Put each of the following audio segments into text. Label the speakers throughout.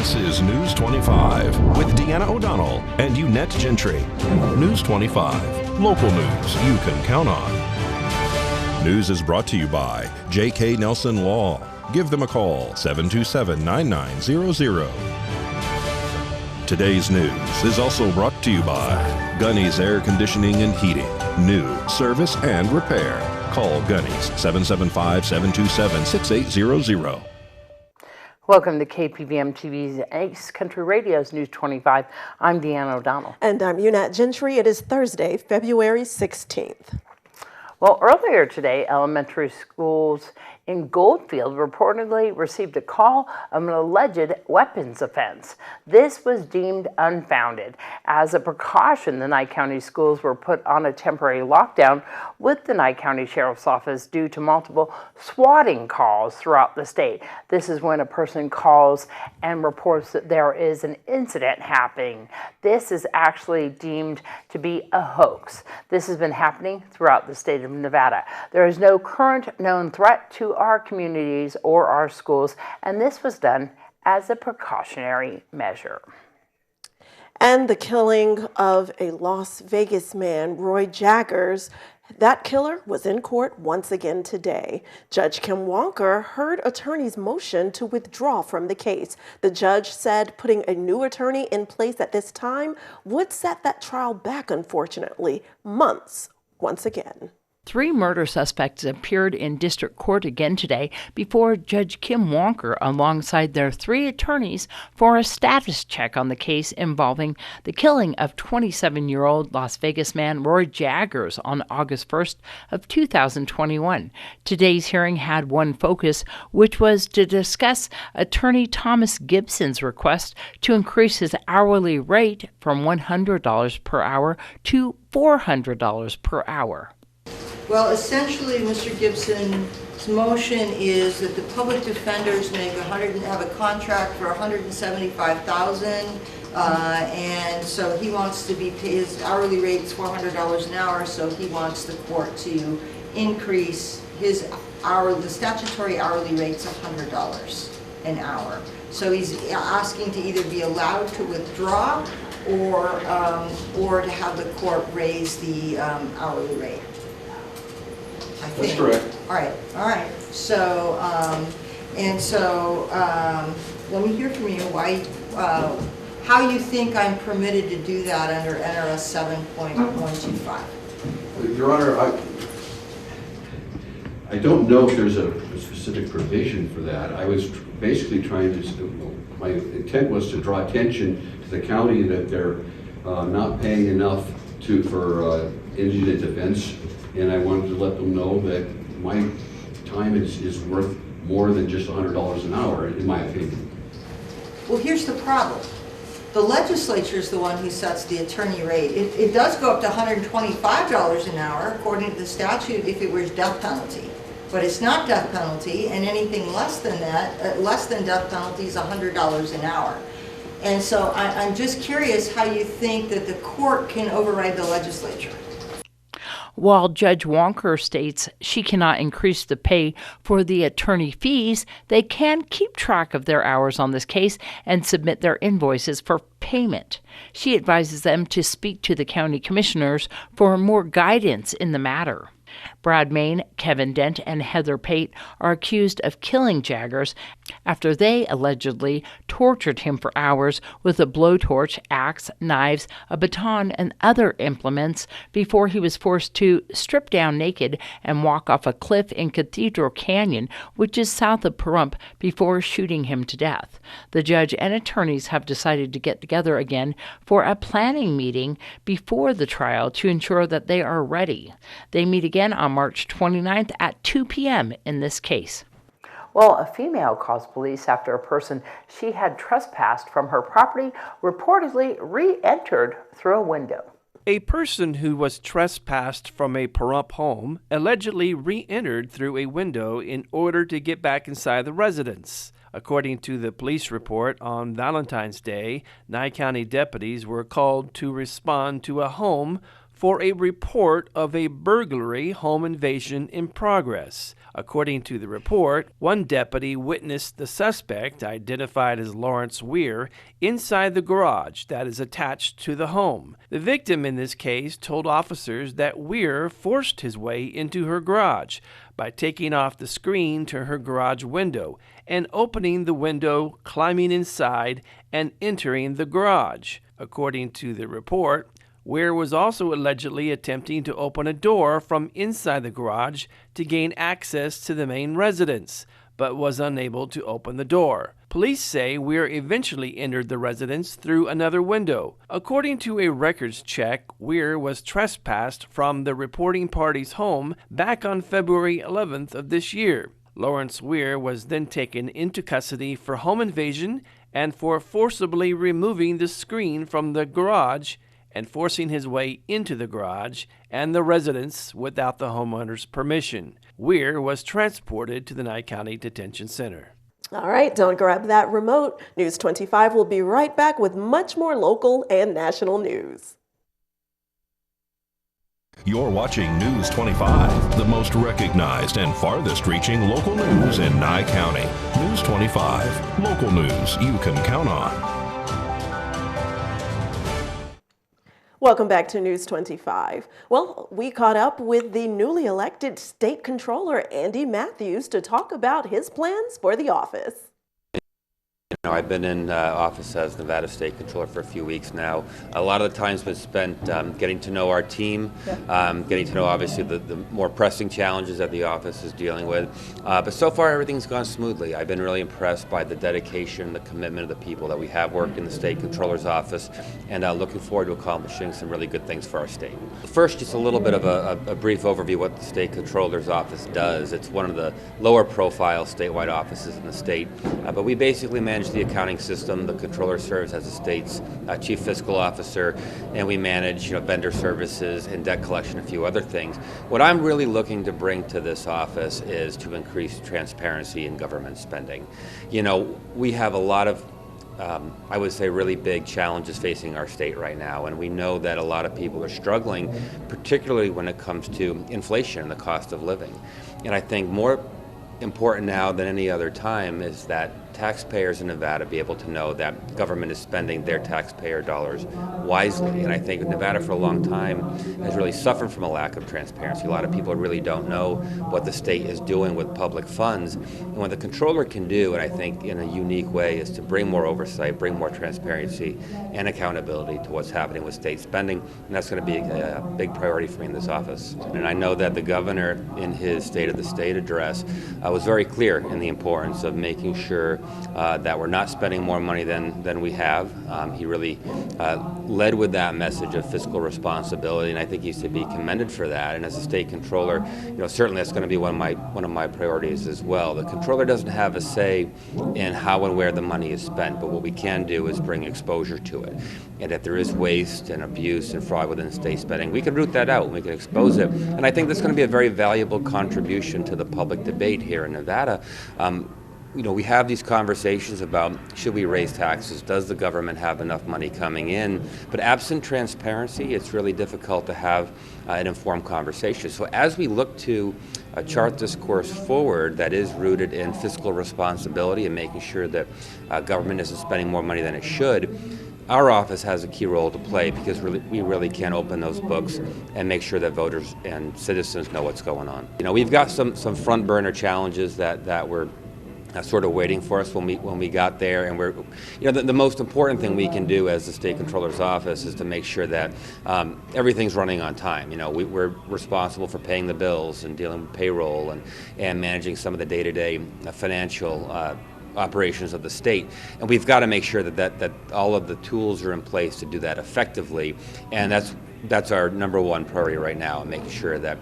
Speaker 1: This is News 25 with Deanna O'Donnell and Unette Gentry. News 25, local news you can count on. News is brought to you by J.K. Nelson Law. Give them a call, 727-9900. Today's news is also brought to you by Gunny's Air Conditioning and Heating. New service and repair. Call Gunny's 775-727-6800.
Speaker 2: Welcome to KPVM TV's Ace Country Radio's News 25. I'm Deanna O'Donnell.
Speaker 3: And I'm Unette Gentry. It is Thursday, February 16th.
Speaker 2: Well, earlier today, elementary schools in Goldfield reportedly received a call of an alleged weapons offense. This was deemed unfounded. As a precaution, the Nye County schools were put on a temporary lockdown with the Nye County Sheriff's Office due to multiple swatting calls throughout the state. This is when a person calls and reports that there is an incident happening. This is actually deemed to be a hoax. This has been happening throughout the state of Nevada. There is no current known threat to our communities or our schools, and this was done as a precautionary measure.
Speaker 3: And the killing of a Las Vegas man, Roy Jaggers, that killer was in court once again today. Judge Kim Walker heard attorneys' motion to withdraw from the case. The judge said putting a new attorney in place at this time would set that trial back, unfortunately, months once again.
Speaker 2: 3 murder suspects appeared in district court again today before Judge Kim Walker alongside their 3 attorneys for a status check on the case involving the killing of 27-year-old Las Vegas man Roy Jaggers on August 1st of 2021. Today's hearing had one focus, which was to discuss attorney Thomas Gibson's request to increase his hourly rate from $100 per hour to $400 per hour.
Speaker 4: Well, essentially, Mr. Gibson's motion is that the public defenders have a contract for $175,000, and so he wants to be paid. His hourly rate is $400 an hour, so he wants the court to increase his the statutory hourly rates $100 an hour. So he's asking to either be allowed to withdraw or to have the court raise the hourly rate.
Speaker 5: That's correct.
Speaker 4: All right. So, let me hear from you how you think I'm permitted to do that under NRS 7.125.
Speaker 5: Your Honor, I don't know if there's a specific provision for that. I was basically trying to, my intent was to draw attention to the county that they're not paying enough for indigent events. And I wanted to let them know that my time is worth more than just $100 an hour, in my opinion.
Speaker 4: Well, here's the problem. The legislature is the one who sets the attorney rate. It does go up to $125 an hour, according to the statute, if it was death penalty. But it's not death penalty, and anything less than that, less than death penalty is $100 an hour. And so I'm just curious how you think that the court can override the legislature.
Speaker 2: While Judge Walker states she cannot increase the pay for the attorney fees, they can keep track of their hours on this case and submit their invoices for payment. She advises them to speak to the county commissioners for more guidance in the matter. Brad Main, Kevin Dent, and Heather Pate are accused of killing Jaggers after they allegedly tortured him for hours with a blowtorch, axe, knives, a baton, and other implements before he was forced to strip down naked and walk off a cliff in Cathedral Canyon, which is south of Pahrump, before shooting him to death. The judge and attorneys have decided to get together again for a planning meeting before the trial to ensure that they are ready. They meet again on March 29th at 2 p.m. in this case. Well, a female calls police after a person she had trespassed from her property reportedly re-entered through a window.
Speaker 6: A person who was trespassed from a Pahrump home allegedly re-entered through a window in order to get back inside the residence. According to the police report, on Valentine's Day, Nye County deputies were called to respond to a home for a report of a burglary home invasion in progress. According to the report, one deputy witnessed the suspect, identified as Lawrence Weir, inside the garage that is attached to the home. The victim in this case told officers that Weir forced his way into her garage by taking off the screen to her garage window and opening the window, climbing inside, and entering the garage. According to the report, Weir was also allegedly attempting to open a door from inside the garage to gain access to the main residence, but was unable to open the door. Police say Weir eventually entered the residence through another window. According to a records check, Weir was trespassed from the reporting party's home back on February 11th of this year. Lawrence Weir was then taken into custody for home invasion and for forcibly removing the screen from the garage and forcing his way into the garage and the residence without the homeowner's permission. Weir was transported to the Nye County Detention Center.
Speaker 3: All right, don't grab that remote. News 25 will be right back with much more local and national news.
Speaker 1: You're watching News 25, the most recognized and farthest reaching local news in Nye County. News 25, local news you can count on.
Speaker 3: Welcome back to News 25. Well, we caught up with the newly elected State Controller, Andy Matthews, to talk about his plans for the office.
Speaker 7: I've been in office as Nevada State Controller for a few weeks now. A lot of the time's been spent getting to know our team, getting to know obviously the more pressing challenges that the office is dealing with. But so far everything's gone smoothly. I've been really impressed by the dedication, the commitment of the people that we have worked in the State Controller's office, and looking forward to accomplishing some really good things for our state. First, just a little bit of a brief overview of what the State Controller's office does. It's one of the lower profile statewide offices in the state, but we basically manage the accounting system. The controller serves as the state's chief fiscal officer, and we manage vendor services and debt collection, a few other things. What I'm really looking to bring to this office is to increase transparency in government spending. We have a lot of I would say really big challenges facing our state right now, and we know that a lot of people are struggling, particularly when it comes to inflation and the cost of living. And I think more important now than any other time is that taxpayers in Nevada be able to know that government is spending their taxpayer dollars wisely. And I think Nevada for a long time has really suffered from a lack of transparency. A lot of people really don't know what the state is doing with public funds. And what the controller can do, and I think in a unique way, is to bring more oversight, bring more transparency and accountability to what's happening with state spending. And that's going to be a big priority for me in this office. And I know that the governor in his State of the State address was very clear in the importance of making sure that we're not spending more money than we have. He really led with that message of fiscal responsibility, and I think he's to be commended for that. And as a state controller, certainly that's going to be one of my priorities as well. The controller doesn't have a say in how and where the money is spent, but what we can do is bring exposure to it. And if there is waste and abuse and fraud within state spending, we can root that out and we can expose it. And I think that's going to be a very valuable contribution to the public debate here in Nevada. We have these conversations about should we raise taxes, does the government have enough money coming in, but absent transparency, it's really difficult to have an informed conversation. So as we look to chart this course forward that is rooted in fiscal responsibility and making sure that government isn't spending more money than it should, our office has a key role to play because we really can open those books and make sure that voters and citizens know what's going on. We've got some front burner challenges that were sort of waiting for us when we got there, and we're the most important thing we can do as the state controller's office is to make sure that everything's running on time. We're responsible for paying the bills and dealing with payroll and managing some of the day-to-day financial operations of the state, and we've got to make sure that all of the tools are in place to do that effectively, and that's our number one priority right now, making sure that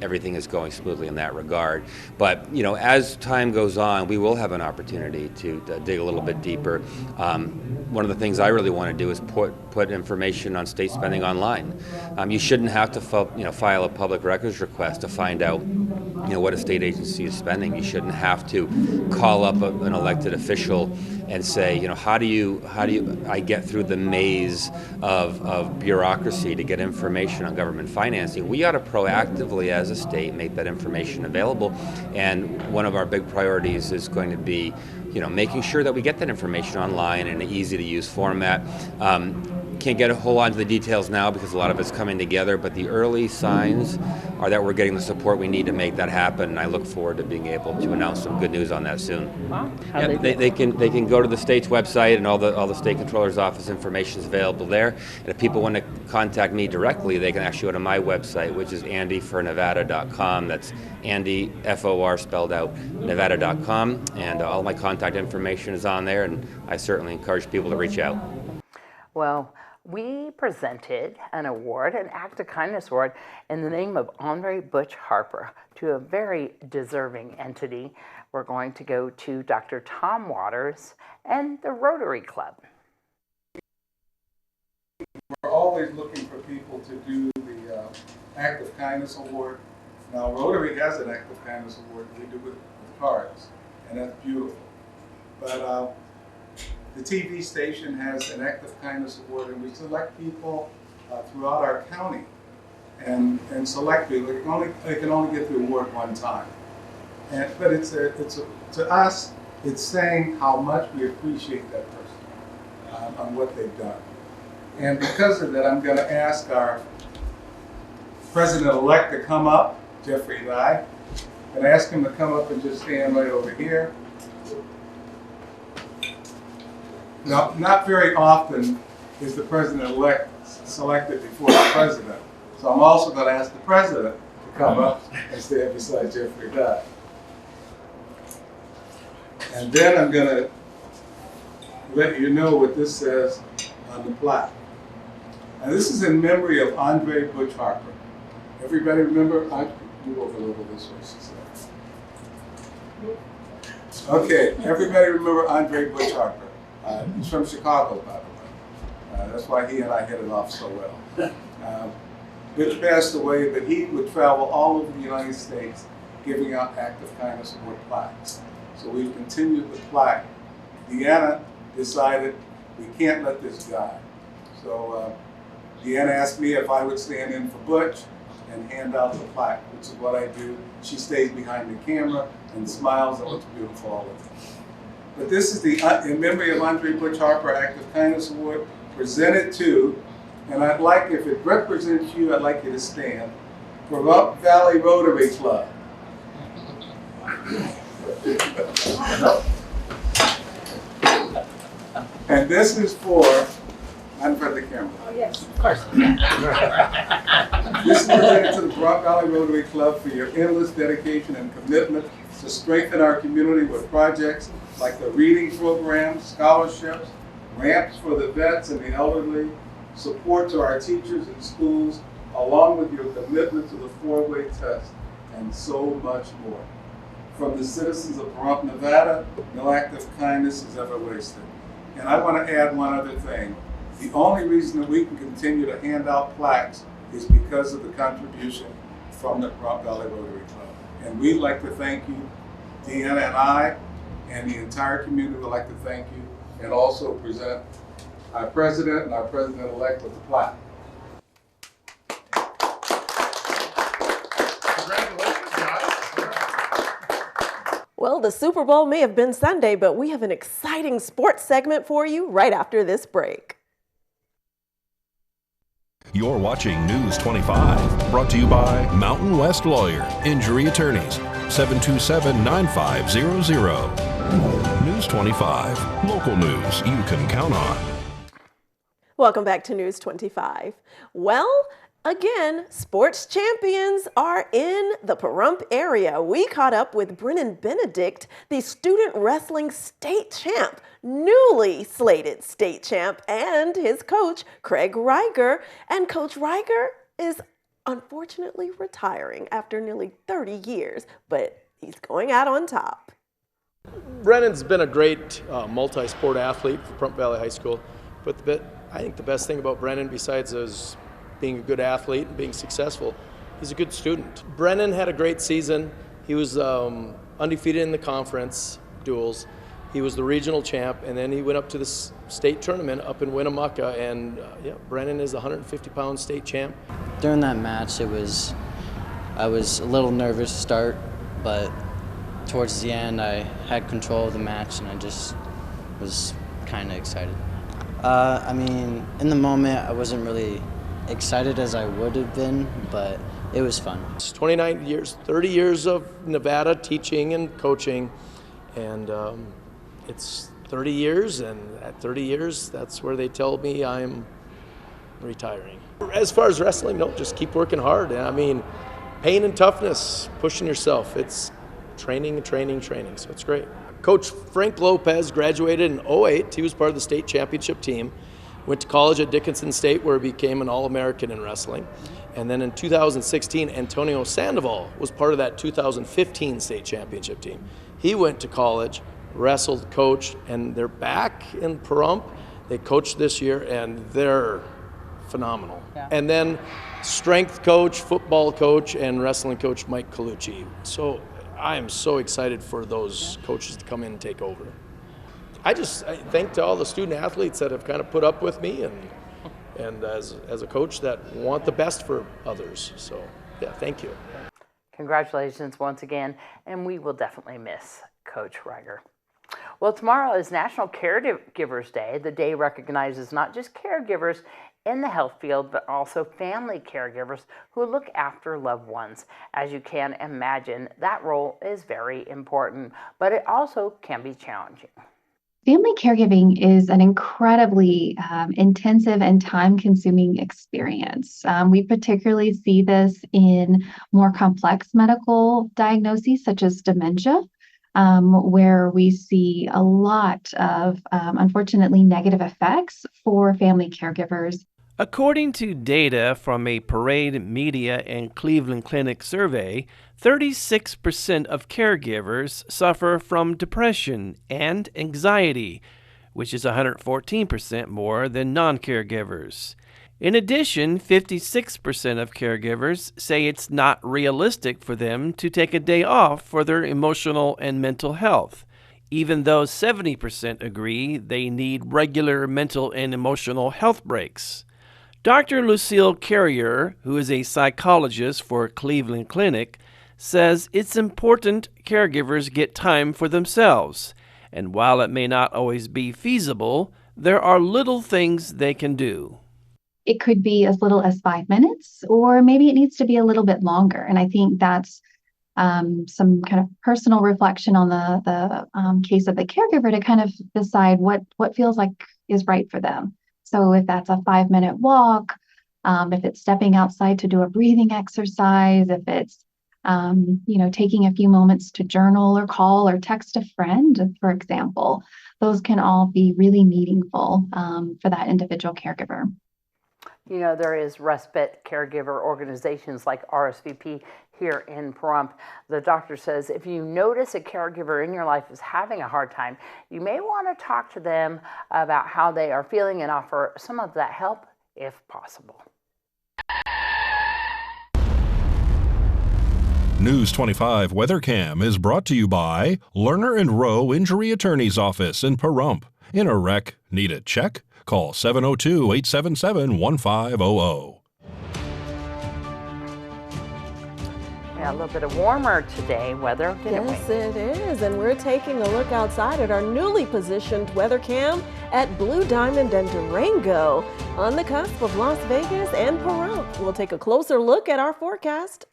Speaker 7: everything is going smoothly in that regard. But as time goes on, we will have an opportunity to dig a little bit deeper. One of the things I really want to do is put information on state spending online. You shouldn't have to file a public records request to find out what a state agency is spending. You shouldn't have to call up an elected official and say, how do I get through the maze of bureaucracy to get information on government financing? We ought to proactively, as a state, make that information available. And one of our big priorities is going to be, making sure that we get that information online in an easy-to-use format. Can't get a whole lot into the details now because a lot of it's coming together, but the early signs are that we're getting the support we need to make that happen, and I look forward to being able to announce some good news on that soon.
Speaker 2: Wow.
Speaker 7: Yeah, they can go to the state's website, and all the state controller's office information is available there. And if people want to contact me directly, they can actually go to my website, which is andyfornevada.com. That's Andy, F-O-R spelled out, Nevada.com, and all my contact information is on there, and I certainly encourage people to reach out.
Speaker 2: Well, we presented an award, an Act of Kindness award, in the name of Andre Butch Harper to a very deserving entity. We're going to go to Dr. Tom Waters and the Rotary Club.
Speaker 8: We're always looking for people to do the Act of Kindness award. Now, Rotary has an Act of Kindness award. We do it with cards, and that's beautiful. But the TV station has an Act of Kindness award, and we select people throughout our county, and select people. They can only get the award one time. But to us, it's saying how much we appreciate that person on what they've done. And because of that, I'm going to ask our president-elect to come up, Jeffrey and I, and ask him to come up and just stand right over here. Now, not very often is the president-elect selected before the president. So I'm also going to ask the president to come up and stand beside Jeffrey Dye. And then I'm going to let you know what this says on the plaque. And this is in memory of Andre Butch Harper. Everybody remember? Move over a little this way, she said. Okay, everybody remember Andre Butch Harper. He's from Chicago, by the way. That's why he and I hit it off so well. Butch passed away, but he would travel all over the United States giving out Act of Kindness award plaques. So we've continued the plaque. Deanna decided we can't let this die. So Deanna asked me if I would stand in for Butch and hand out the plaque, which is what I do. She stays behind the camera and smiles and looks beautiful all the time. But this is the in memory of Andre Butch Harper Act of Kindness Award, presented to, and I'd like, if it represents you, I'd like you to stand, for Up Valley Rotary Club. And this is for, not in front of the camera.
Speaker 2: Oh, yes, of course.
Speaker 8: This is presented to the Brock Valley Rotary Club for your endless dedication and commitment to strengthen our community with projects like the reading program, scholarships, ramps for the vets and the elderly, support to our teachers and schools, along with your commitment to the four-way test, and so much more. From the citizens of Pahrump, Nevada, no act of kindness is ever wasted. And I want to add one other thing. The only reason that we can continue to hand out plaques is because of the contribution from the Pahrump Valley Rotary Club. And we'd like to thank you, Deanna and I, and the entire community would like to thank you, and also present our president and our president-elect with the plaque.
Speaker 9: Congratulations, guys.
Speaker 3: Well, the Super Bowl may have been Sunday, but we have an exciting sports segment for you right after this break.
Speaker 1: You're watching News 25, brought to you by Mountain West Lawyer, Injury Attorneys, 727-9500. News 25, local news you can count on.
Speaker 3: Welcome back to News 25. Well, again, sports champions are in the Pahrump area. We caught up with Brennan Benedict, the student wrestling state champ, newly slated state champ, and his coach, Craig Reiger. And Coach Reiger is unfortunately retiring after nearly 30 years, but he's going out on top.
Speaker 10: Brennan's been a great multi-sport athlete for Pahrump Valley High School, but I think the best thing about Brennan, besides his being a good athlete and being successful, he's a good student. Brennan had a great season. He was undefeated in the conference duels. He was the regional champ, and then he went up to the state tournament up in Winnemucca, and Brennan is the 150-pound state champ.
Speaker 9: During that match, I was a little nervous to start, but towards the end, I had control of the match, and I just was kind of excited. I mean, in the moment, I wasn't really excited as I would have been, but it was fun.
Speaker 10: It's 29 years, 30 years of Nevada teaching and coaching, and it's 30 years, and at 30 years, that's where they tell me I'm retiring. As far as wrestling, no, just keep working hard. I mean, pain and toughness, pushing yourself. It's training, so it's great. Coach Frank Lopez graduated in '08. He was part of the state championship team. Went to college at Dickinson State, where he became an All-American in wrestling. And then in 2016, Antonio Sandoval was part of that 2015 state championship team. He went to college, wrestled, coached, and they're back in Pahrump. They coached this year, and they're phenomenal. Yeah. And then strength coach, football coach, and wrestling coach Mike Colucci. So I am so excited for those coaches to come in and take over. I thank to all the student athletes that have kind of put up with me, and as a coach that want the best for others. So yeah, thank you.
Speaker 2: Congratulations once again, and we will definitely miss Coach Reiger. Well, tomorrow is National Caregivers Day. The day recognizes not just caregivers in the health field, but also family caregivers who look after loved ones. As you can imagine, that role is very important, but it also can be challenging.
Speaker 11: Family caregiving is an incredibly intensive and time-consuming experience. We particularly see this in more complex medical diagnoses, such as dementia, where we see a lot of, unfortunately, negative effects for family caregivers.
Speaker 6: According to data from a Parade Media and Cleveland Clinic survey, 36% of caregivers suffer from depression and anxiety, which is 114% more than non-caregivers. In addition, 56% of caregivers say it's not realistic for them to take a day off for their emotional and mental health, even though 70% agree they need regular mental and emotional health breaks. Dr. Lucille Carrier, who is a psychologist for Cleveland Clinic, says it's important caregivers get time for themselves, and while it may not always be feasible, there are little things they can do.
Speaker 11: It could be as little as 5 minutes, or maybe it needs to be a little bit longer. And I think that's some kind of personal reflection on the case of the caregiver to kind of decide what feels like is right for them. So if that's a 5-minute walk, if it's stepping outside to do a breathing exercise, if it's taking a few moments to journal or call or text a friend, for example, those can all be really meaningful for that individual caregiver.
Speaker 2: You know, there is respite caregiver organizations like RSVP here in Pahrump. The doctor says if you notice a caregiver in your life is having a hard time, you may want to talk to them about how they are feeling and offer some of that help if possible.
Speaker 1: News 25 WeatherCam is brought to you by Lerner and Rowe Injury Attorney's Office in Pahrump. In a wreck, need a check? Call 702-877-1500.
Speaker 2: Yeah, a little bit of warmer today weather, didn't we?
Speaker 3: Yes, it is. And we're taking a look outside at our newly positioned weather cam at Blue Diamond and Durango on the cusp of Las Vegas and Pahrump. We'll take a closer look at our forecast.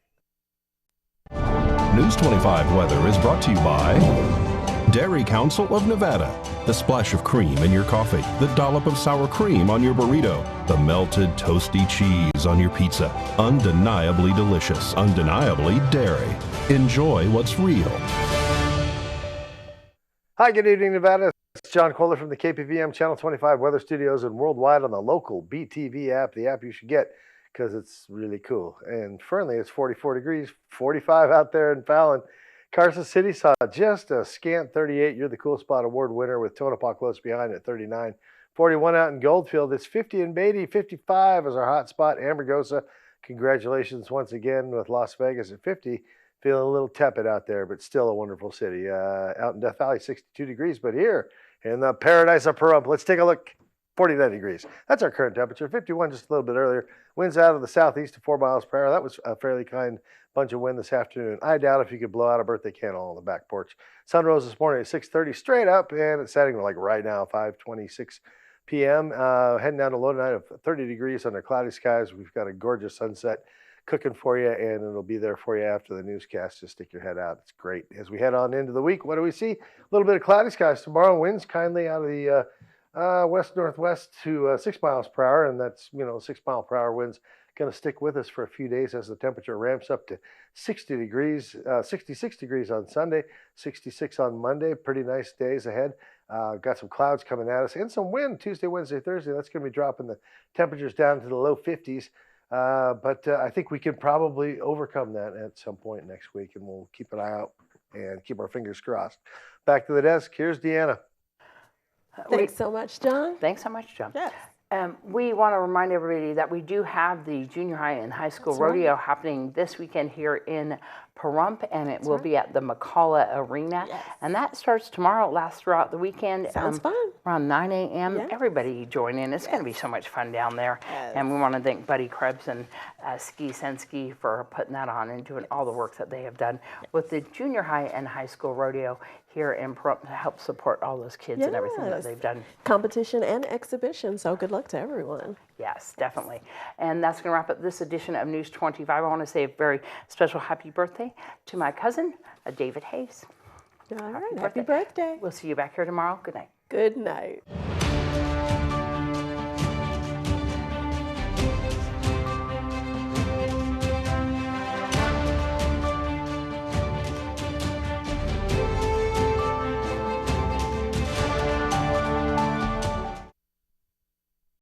Speaker 1: News 25 weather is brought to you by Dairy Council of Nevada. The splash of cream in your coffee, the dollop of sour cream on your burrito, the melted toasty cheese on your pizza. Undeniably delicious, undeniably dairy. Enjoy what's real.
Speaker 12: Hi, good evening, Nevada. It's John Kohler from the KPVM Channel 25 Weather Studios and worldwide on the local BTV app, the app you should get because it's really cool. And Fernley, it's 44 degrees, 45 out there in Fallon. Carson City saw just a scant 38. You're the Cool Spot Award winner with Tonopah close behind at 39. 41 out in Goldfield. It's 50 in Beatty. 55 is our hot spot. Amargosa, congratulations once again with Las Vegas at 50. Feeling a little tepid out there, but still a wonderful city. Out in Death Valley, 62 degrees, but here in the paradise of Pahrump, let's take a look. 49 degrees. That's our current temperature. 51 just a little bit earlier. Winds out of the southeast to 4 miles per hour. That was a fairly kind bunch of wind this afternoon. I doubt if you could blow out a birthday candle on the back porch. Sun rose this morning at 6:30 straight up, and it's setting like right now, 5:26 p.m. Heading down to low tonight of 30 degrees under cloudy skies. We've got a gorgeous sunset cooking for you, and it'll be there for you after the newscast. Just stick your head out. It's great. As we head on into the week, what do we see? A little bit of cloudy skies tomorrow. Winds kindly out of the west-northwest to 6 miles per hour, and that's, 6 mile per hour winds going to stick with us for a few days as the temperature ramps up to 60 degrees, 66 degrees on Sunday, 66 on Monday. Pretty nice days ahead. Got some clouds coming at us and some wind Tuesday, Wednesday, Thursday. That's going to be dropping the temperatures down to the low 50s. But I think we can probably overcome that at some point next week, and we'll keep an eye out and keep our fingers crossed. Back to the desk. Here's Deanna.
Speaker 3: Thanks so much, John.
Speaker 2: Thanks so much, John.
Speaker 3: Yes.
Speaker 2: We want to remind everybody that we do have the junior high and high school rodeo happening this weekend here in Pahrump, and it will be at the McCullough Arena.
Speaker 3: Yes.
Speaker 2: And that starts tomorrow. It lasts throughout the weekend.
Speaker 3: Sounds fun.
Speaker 2: Around 9 a.m.
Speaker 3: Yeah.
Speaker 2: Everybody join in. It's going to be so much fun down there.
Speaker 3: Yes.
Speaker 2: And we want to thank Buddy Krebs and Ski Senski for putting that on and doing all the work that they have done with the junior high and high school rodeo here in Pahrump to help support all those kids and everything that they've done.
Speaker 3: Competition and exhibition, so good luck to everyone.
Speaker 2: Yes, definitely. And that's going to wrap up this edition of News 25. I want to say a very special happy birthday to my cousin, David Hayes.
Speaker 3: All right, happy birthday.
Speaker 2: We'll see you back here tomorrow. Good night.
Speaker 3: Good night.